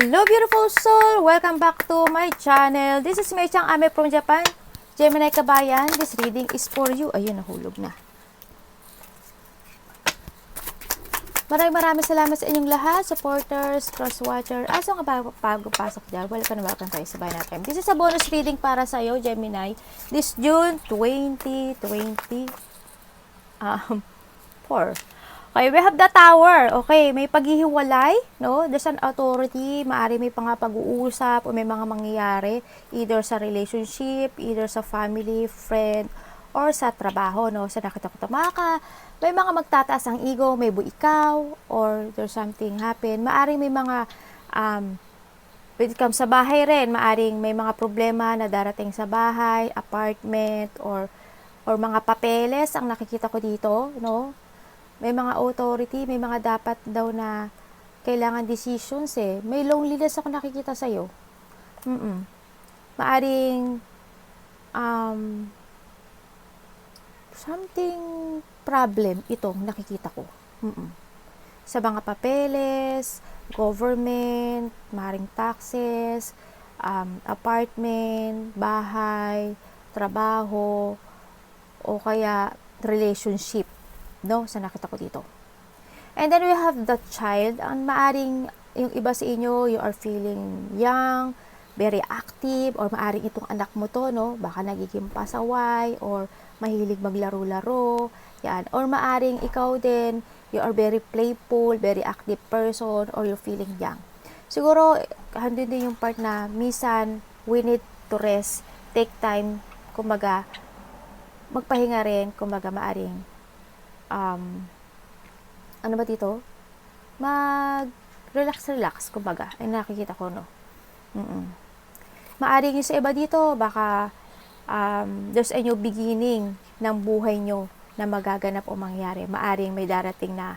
Hello beautiful soul! Welcome back to my channel. This is Mei Chang Ame from Japan. Gemini Kabayan, this reading is for you. Ayun, nahulog na. Maraming salamat sa inyong lahat, supporters, cross-watcher. Aso nga bago pasok dyan, welcome kayo sa bahay natin. This is a bonus reading para sa iyo, Gemini. This June 2024. Okay, we have the Tower. Okay, may paghihiwalay, no? There's an authority, maari may pag-uusap o may mga mangyayari either sa relationship, either sa family, friend, or sa trabaho, no? Sa nakita ko may mga magtataas ang ego, may ikaw, or there's something happen. Maari may mga when it comes sa bahay rin, maaring may mga problema na darating sa bahay, apartment, or mga papeles ang nakikita ko dito, no? May mga authority, may mga dapat daw na kailangan decisions eh. May loneliness ako nakikita sa'yo. Maaring something problem itong nakikita ko. Sa mga papeles, government, maaring taxes, apartment, bahay, trabaho, o kaya relationship. No, sa nakita ko dito. And then we have the child. Ang maaring yung iba sa inyo, you are feeling young, very active, or maaring itong anak mo to, no? Baka nagiging pasaway, or mahilig maglaro-laro, yan. Or maaring ikaw din, you are very playful, very active person, or you're feeling young. Siguro, handun din yung part na, minsan, we need to rest, take time, kumbaga, magpahinga rin, kumbaga, maaring, ano ba dito? Mag-relax, kumbaga. Ay, nakikita ko, no? Maaring yung sa iba dito, baka there's a new beginning ng buhay nyo na magaganap o mangyari. Maaring may darating na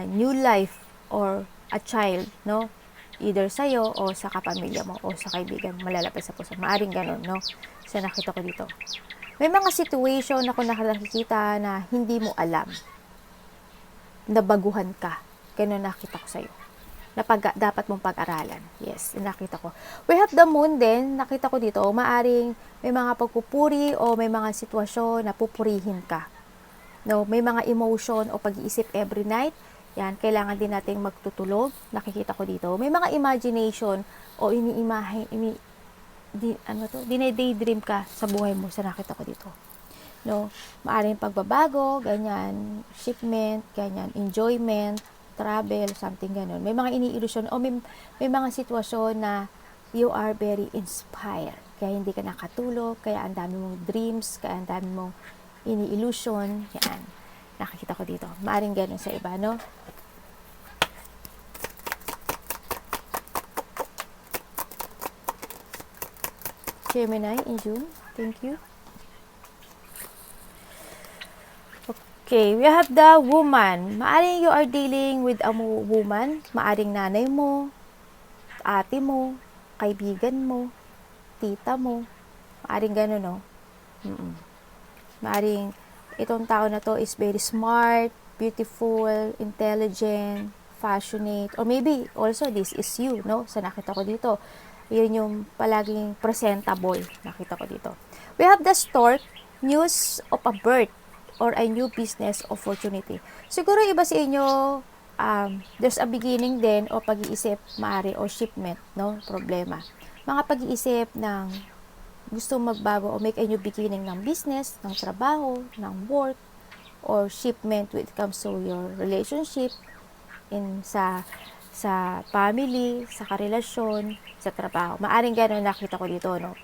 new life or a child, no? Either sa'yo o sa kapamilya mo o sa kaibigan malalapit sa puso. Maaring ganun, no? So, nakita ko dito. May mga situation ako nakikita na hindi mo alam. Nabaguhan ka. Ganun nakita ko sa'yo. Na dapat mong pag-aralan. Yes, nakita ko. We have the moon din. Nakita ko dito. Maaring may mga pagpupuri o may mga sitwasyon na pupurihin ka. No, may mga emotion o pag-iisip every night. Yan, kailangan din nating magtutulog. Nakikita ko dito. May mga imagination o daydream ka sa buhay mo sa nakita ko dito. No, maaring pagbabago, ganyan, shipment, ganyan, enjoyment, travel, something ganun. May mga ini-illusion o may mga sitwasyon na you are very inspired. Kaya hindi ka nakatulog, kaya ang dami mong dreams, kaya ang dami mong ini-illusion, yan. Nakikita ko dito. Maaring ganun sa iba, no? Gemini in June. Thank you. Okay, we have the woman. Maaring you are dealing with a woman. Maaring nanay mo, ate mo, kaibigan mo, tita mo. Maaring gano'n, no? Maaring itong tao na to is very smart, beautiful, intelligent, passionate, or maybe also this is you, no? Sa nakita ko dito. Yun yung palaging presentable. Nakita ko dito. We have the stork, news of a birth or a new business opportunity. Siguro iba sa inyo, there's a beginning din o pag-iisip, maaari, or shipment, no? Problema. Mga pag-iisip ng gusto magbago o make a new beginning ng business, ng trabaho, ng work, or shipment when it comes to your relationship, sa family, sa karelasyon, sa trabaho. Maaring gano'n nakita ko dito, no?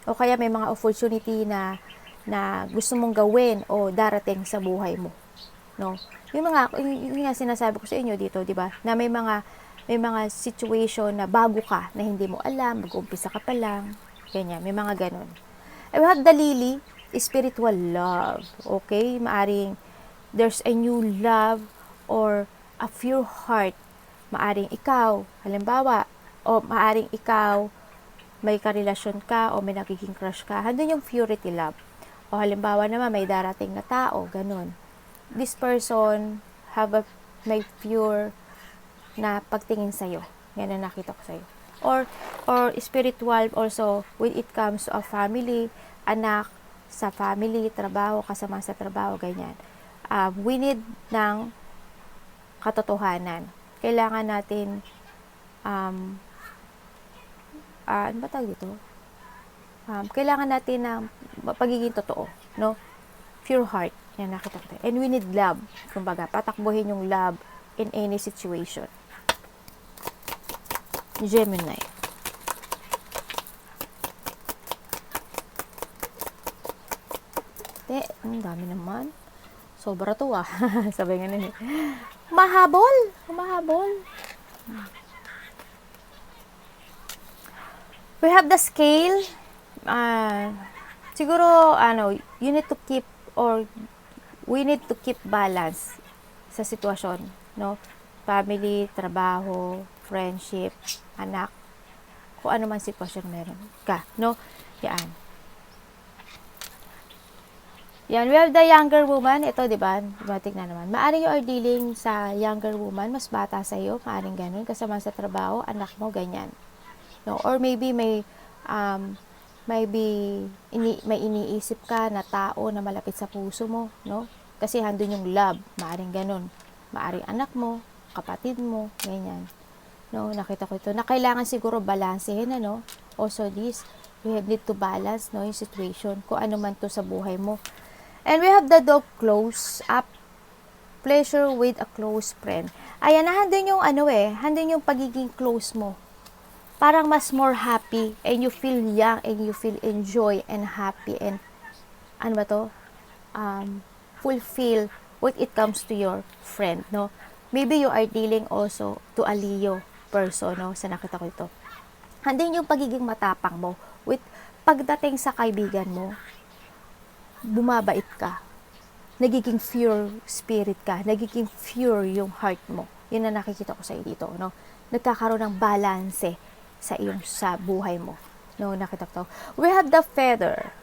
O kaya may mga opportunity na gusto mong gawin o darating sa buhay mo, no? Yung nga sinasabi ko sa inyo dito, di ba? Na may mga situation na bago ka na hindi mo alam, mag-uumpisa ka pa lang, ganyan. May mga gano'n. I have the lily, spiritual love. Okay? Maaring there's a new love or a pure heart. Maaring ikaw, halimbawa, o maaring ikaw, may karelasyon ka o may nagiging crush ka. Handun yung purity love. O halimbawa naman, may darating na tao, ganun. This person may pure na pagtingin sa'yo. Yan ang nakita ko sa'yo. Or spiritual also when it comes to a family, anak, sa family, trabaho, kasama sa trabaho, ganyan. We need ng katotohanan. Kailangan natin ano ba tawag dito? Kailangan natin ng pagiging totoo, no? Pure heart. Yan, nakita ko. And we need love. Kumbaga, patakbuhin yung love in any situation. Gemini. Ang dami naman. Sobra to Sabi nga nila. Mahabol. We have the scale. Siguro, you need to keep we need to keep balance sa sitwasyon, no? Family, trabaho, friendship, anak, kung ano man sitwasyon meron ka, no? Yan, we have the younger woman. Ito, di ba? Tignan naman. Maaring you are dealing sa younger woman, mas bata sa iyo, maaring ganun, kasama sa trabaho, anak mo, ganyan. No? Or maybe may iniisip ka na tao na malapit sa puso mo, no? Kasi handun yung love, maaring ganun. Maaring anak mo, kapatid mo, ganyan. No, nakita ko ito. Na kailangan siguro balansehin, Also this, we need to balance, no, yung situation, kung ano man to sa buhay mo. And we have the dog close up, pleasure with a close friend. Ayan, handun yung handun yung pagiging close mo. Parang mas more happy, and you feel young, and you feel enjoy, and happy, and fulfill when it comes to your friend, no? Maybe you are dealing also to a Leo person, no? Sa nakita ko ito. Handun yung pagiging matapang mo, with pagdating sa kaibigan mo, bumabait ka, nagiging pure spirit ka, nagiging pure yung heart mo. Yun na nakikita ko sa iyo dito, no? Nagkakaroon ng balance sa buhay mo, no? Nakita ko. We have the feather.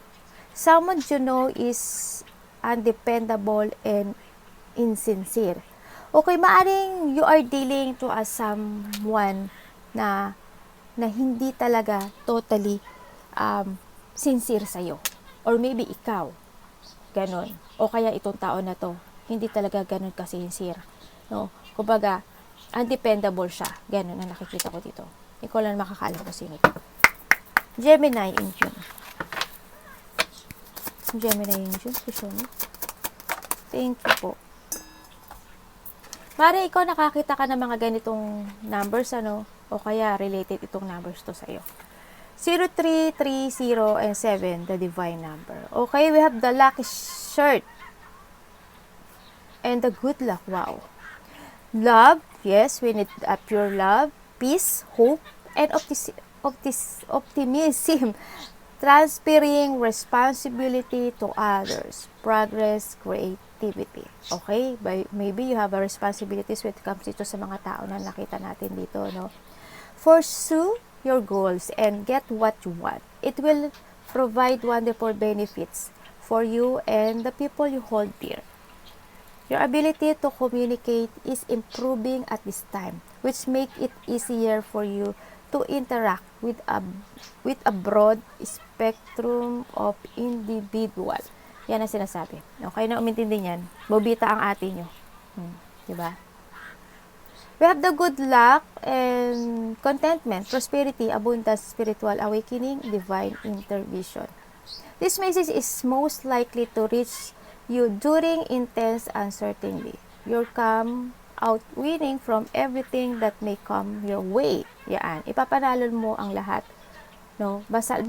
Someone you know is undependable and insincere. Okay, maaring you are dealing to someone na hindi talaga totally sincere sa'yo. Or maybe ikaw, ganon. O kaya itong tao na to, hindi talaga ganon ka-sincere. No? Kumbaga, undependable siya. Ganon ang nakikita ko dito. Ikaw lang makakaalam ko sino ito. Gemini in June. Gemini in June. Thank you po. Mari ikaw nakakita ka ng mga ganitong numbers, o kaya related itong numbers to sa'yo. 0, 3, 3, 0, and 7, the divine number. Okay, we have the lucky shirt. And the good luck, wow. Love, yes, we need a pure love, peace, hope, and optimism. Transferring responsibility to others. Progress, creativity. Okay, maybe you have a responsibilities when it comes dito sa mga tao na nakita natin dito, no? Pursue your goals and get what you want. It will provide wonderful benefits for you and the people you hold dear. Your ability to communicate is improving at this time, which make it easier for you to interact with a broad spectrum of individual. Yan ang sinasabi. Okay na umintindi niyan. Bobita ang ate nyo. Diba? We have the good luck and contentment, prosperity, abundance, spiritual awakening, divine intervention. This message is most likely to reach you during intense uncertainty. You'll come out winning from everything that may come your way. Yan. Ipapanalo mo ang lahat. No? Basta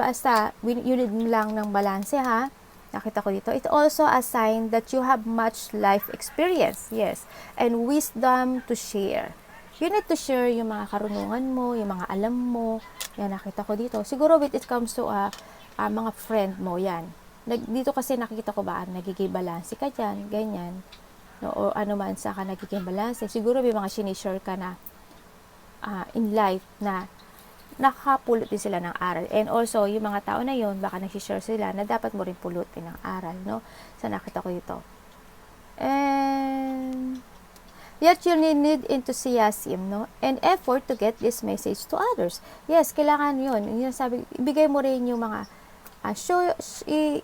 you need lang ng balanse, ha? Nakita ko dito. It's also a sign that you have much life experience. Yes. And wisdom to share. You need to share yung mga karunungan mo, yung mga alam mo. Yan, nakita ko dito. Siguro when it comes to mga friend mo, yan. Dito kasi nakikita ko ba, nagiging balance ka dyan, ganyan. No, o ano man sa ka nagiging balance. Siguro may mga sinishare ka na in life na nakakapulot din sila ng aral. And also, yung mga tao na yun, baka nagsishare sila na dapat mo rin pulutin ng aral, no? Sa nakita ko dito. And Yet you need enthusiasm, no? And effort to get this message to others. Yes, kailangan yun. Yung sabi, ibigay mo rin yung mga,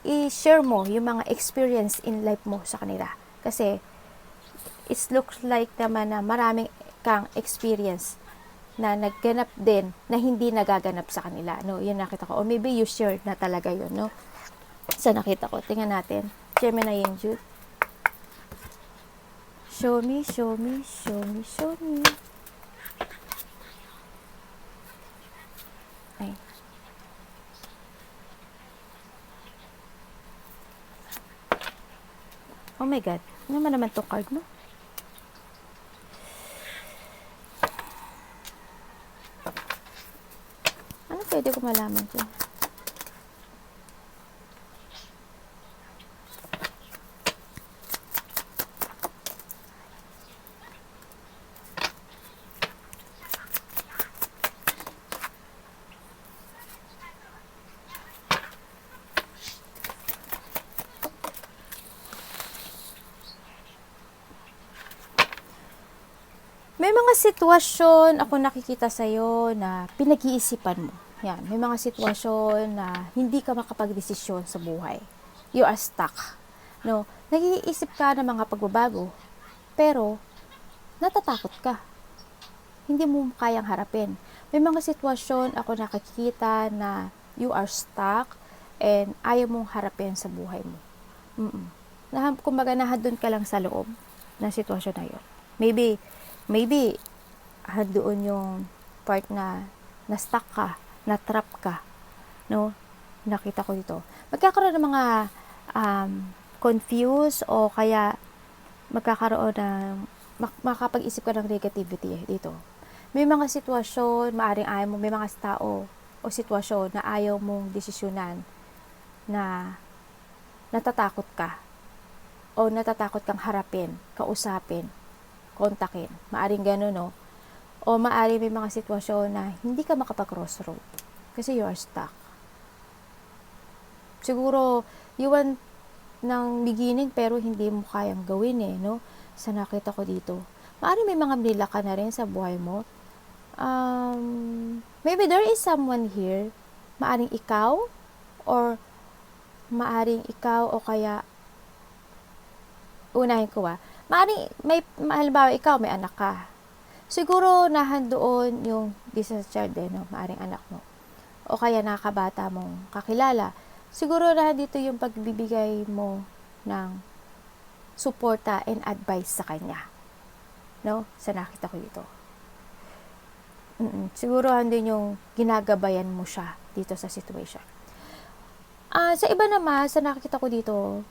i-share mo yung mga experience in life mo sa kanila. Kasi, it looks like naman na maraming kang experience na nagganap din na hindi nagaganap sa kanila, no? Yun nakita ko. Or maybe you shared na talaga yun, no? Sa nakita ko. Tingnan natin. Gemini and Jude. Show me, show me, show me, show me. Ay. Oh my God. Ano naman itong card mo? Ano pwede ko malaman dyan? May mga sitwasyon ako nakikita sa'yo na pinag-iisipan mo. Yan, may mga sitwasyon na hindi ka makapag-desisyon sa buhay. You are stuck. No? Nag-iisip ka ng mga pagbabago, pero natatakot ka. Hindi mo kayang harapin. May mga sitwasyon ako nakikita na you are stuck and ayaw mong harapin sa buhay mo. Kumbaga, nahadun ka lang sa loob ng sitwasyon na yun. Maybe, doon yung part na na-stuck ka, na-trap ka, no? Nakita ko dito. Magkakaroon ng mga confused o kaya magkakaroon ng makapag-isip ka ng negativity dito. May mga sitwasyon, maaring ayaw mo, may mga tao o sitwasyon na ayaw mong desisyonan na natatakot ka o natatakot kang harapin, kausapin, kontakin. Maaring gano'n, no? O maaring may mga sitwasyon na hindi ka makapag-crossroad kasi you are stuck. Siguro, you want ng beginning pero hindi mo kayang gawin no? Sa nakita ko dito. Maaring may mga nila ka na rin sa buhay mo. Maybe there is someone here, maaring ikaw o kaya unahin ko maaring halimbawa ikaw may anak ka. Siguro nahandoon yung discharge din, no? Maaring anak mo. O kaya nakakabata mong kakilala. Siguro dito yung pagbibigay mo ng suporta and advice sa kanya. No? Sa nakita ko dito. Siguro andun yung ginagabayan mo siya dito sa situation. Sa iba naman, sa nakita ko dito,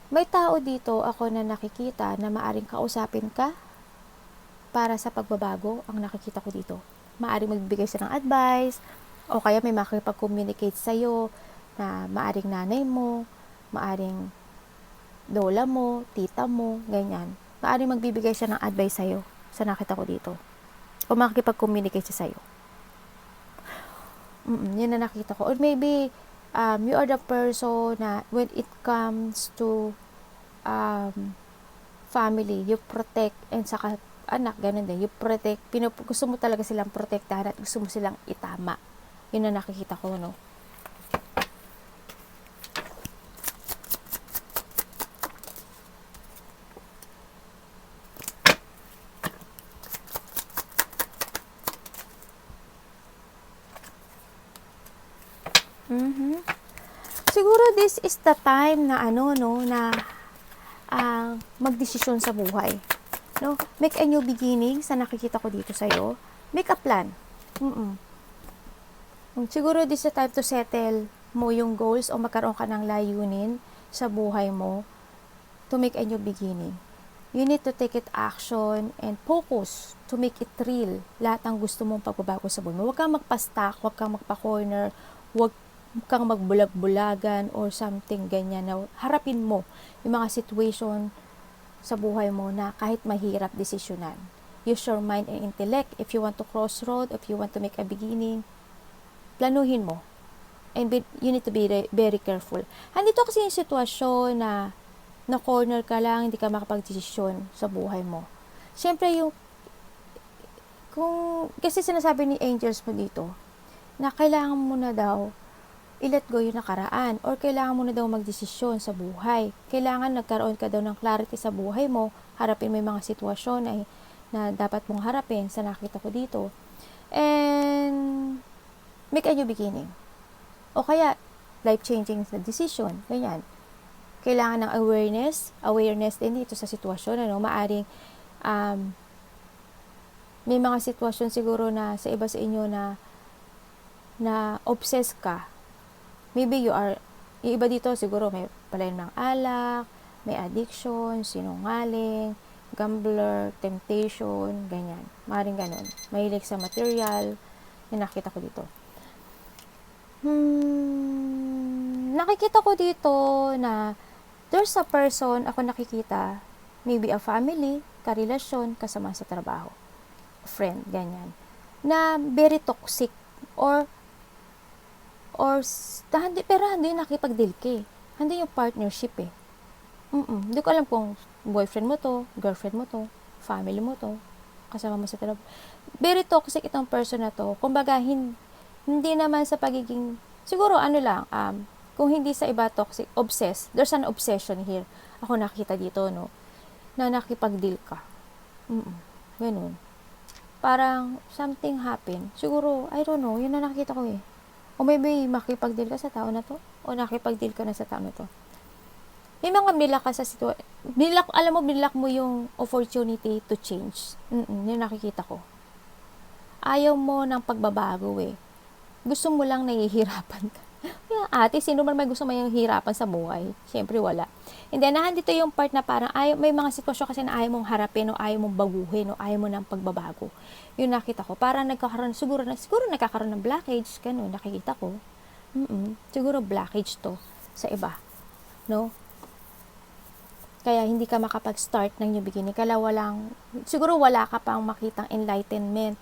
may tao dito ako na nakikita na maaring kausapin ka para sa pagbabago. Ang nakikita ko dito, maaring magbibigay siya ng advice o kaya may makipag-communicate sa'yo na maaring nanay mo, maaring lola mo, tita mo, ganyan. Maaring magbibigay siya ng advice sa'yo sa nakita ko dito o makikipag-communicate siya sa'yo. Yun na nakita ko. Or maybe you are the person na when it comes to family, you protect, and saka anak, ganun din, you protect, gusto mo talaga silang protektahan at gusto mo silang itama. Yun na nakikita ko, no? Siguro this is the time na magdesisyon sa buhay. No? Make a new beginning sa nakikita ko dito sa'yo. Make a plan. Siguro this is the time to settle mo yung goals o magkaroon ka ng layunin sa buhay mo to make a new beginning. You need to take it action and focus to make it real. Lahat ng gusto mong pagbabago sa buhay mo. Huwag kang magpa-stuck, huwag kang magpa-corner, huwag kang magbulag-bulagan or something ganyan. Na harapin mo yung mga situation sa buhay mo na kahit mahirap desisyonan. Use your mind and intellect. If you want to crossroad, if you want to make a beginning, planuhin mo. And you need to be very careful. Andito kasi yung sitwasyon na corner ka lang, hindi ka makapag-desisyon sa buhay mo. Siyempre kasi sinasabi ni angels mo dito, na kailangan mo na daw i-let go yung nakaraan, or kailangan mo na daw magdesisyon sa buhay. Kailangan nagkaroon ka daw ng clarity sa buhay mo, harapin mo yung mga sitwasyon na dapat mong harapin sa nakita ko dito. And make a new beginning. O kaya, life-changing na decision. Ganyan. Kailangan ng awareness din dito sa sitwasyon. Maaring, may mga sitwasyon siguro na sa iba sa inyo na obsessed ka. Maybe yung iba dito siguro may palayan ng alak, may addiction, sinungaling, gambler, temptation, ganyan. Maaaring ganun. Mahilig sa material, yung nakita ko dito. Nakikita ko dito na there's a person, ako nakikita, maybe a family, karelasyon, kasama sa trabaho, friend, ganyan, na very toxic, pero hindi nakipag-deal ka eh. Hindi yung partnership eh. Hindi ko alam kung boyfriend mo to, girlfriend mo to, family mo to, kasama mo sa trabaho. Very toxic itong person na to. Kumbaga, hindi naman sa pagiging, siguro kung hindi sa iba toxic, obsessed. There's an obsession here. Ako nakita dito, no, na nakipag-deal ka. Ganun. Parang something happened. Siguro, I don't know, yun na nakita ko eh. O maybe makipag-deal ka sa tao na to, o nakipag-deal ka na sa tao na to. May mga binilak ka sa sitwasyon. Binilak mo yung opportunity to change. Yun nakikita ko. Ayaw mo ng pagbabago eh. Gusto mo lang nahihirapan ka. Kaya ate, sino man may gusto may hirapan sa buhay? Siyempre wala. And then, nandito yung part na parang may mga sitwasyon kasi na ayaw mong harapin o ayaw mong baguhin o ayaw mo ng pagbabago. Yun nakita ko. Parang nagkakaroon, siguro nagkakaroon ng blockage, ganun, nakikita ko. Siguro blockage to sa iba. No? Kaya hindi ka makapag-start ng new beginning. Siguro wala ka pang makitang enlightenment.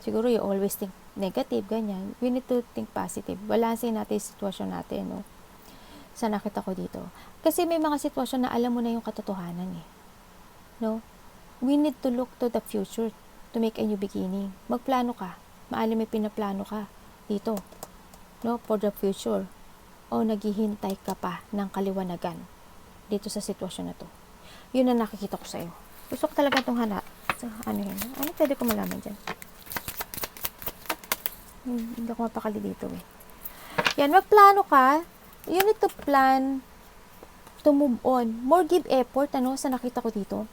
Siguro you always think negative, ganyan. We need to think positive. Balansin natin yung sitwasyon natin, no? Sa nakita ko dito. Kasi may mga sitwasyon na alam mo na yung katotohanan, eh. No? We need to look to the future to make a new beginning. Magplano ka. Maalim may pinaplano ka dito. No? For the future. O naghihintay ka pa ng kaliwanagan dito sa sitwasyon na to. Yun ang nakikita ko sa'yo. Gusto ko talaga itong ano yun? Ano pwede ko malaman dyan? Hindi ako mapakali dito eh. Yan, magplano ka. You need to plan to move on. More give effort, sa nakita ko dito.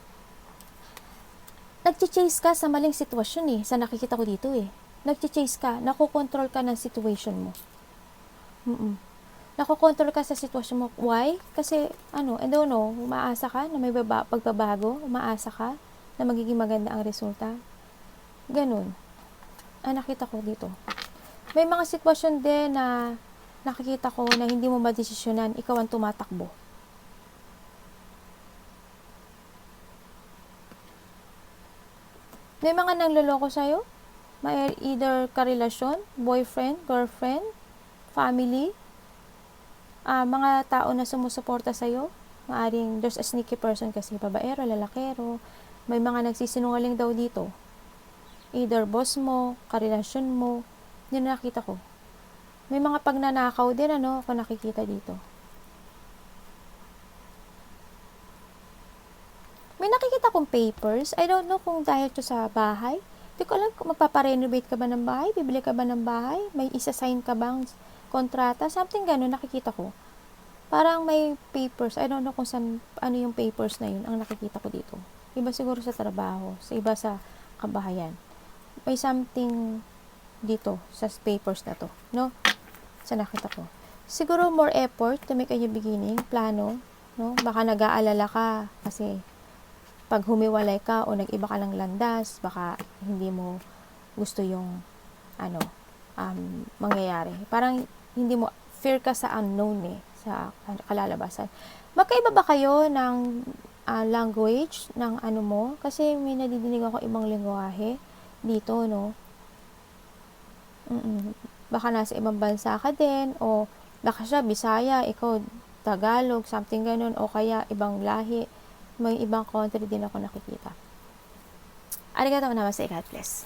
Nag-chase ka sa maling sitwasyon eh. Sa nakikita ko dito eh. Nag-chase ka. Nakokontrol ka ng situation mo. Nakokontrol ka sa sitwasyon mo. Why? Kasi, I don't know, umaasa ka na may pagbabago. Umaasa ka na magiging maganda ang resulta. Ganun. Nakita ko dito. May mga sitwasyon din na nakikita ko na hindi mo madesisyonan, ikaw ang tumatakbo. May mga nangloloko sa'yo. May either karelasyon, boyfriend, girlfriend, family, mga tao na sumusuporta sa'yo. Maaring there's a sneaky person kasi, babaero, lalakero. May mga nagsisinungaling daw dito. Either boss mo, karelasyon mo. Yun nakita ko. May mga pagnanakaw din, ako nakikita dito. May nakikita kong papers. I don't know kung dahil to sa bahay. Hindi ko alam kung magpaparenovate ka ba ng bahay, bibili ka ba ng bahay, may isa-sign ka bang kontrata, something gano'n nakikita ko. Parang may papers. I don't know kung ano yung papers na yun ang nakikita ko dito. Iba siguro sa trabaho, iba sa kabahayan. May something dito sa papers na to, no? Sa nakita ko. Siguro more effort to make a new beginning, plano, no? Baka nag-aalala ka kasi pag humiwalay ka o nag-iba ka ng landas, baka hindi mo gusto yung mangyayari. Parang hindi mo fear ka sa unknown eh, sa kalalabasan. Magkaiba ba kayo ng language ng mo? Kasi may nadidinig ako ibang lengguwahe dito, no? Baka nasa ibang bansa ka din, o baka siya Bisaya, ikaw Tagalog, something ganun, o kaya ibang lahi, may ibang country din ako nakikita. Arigatou naman sa God bless.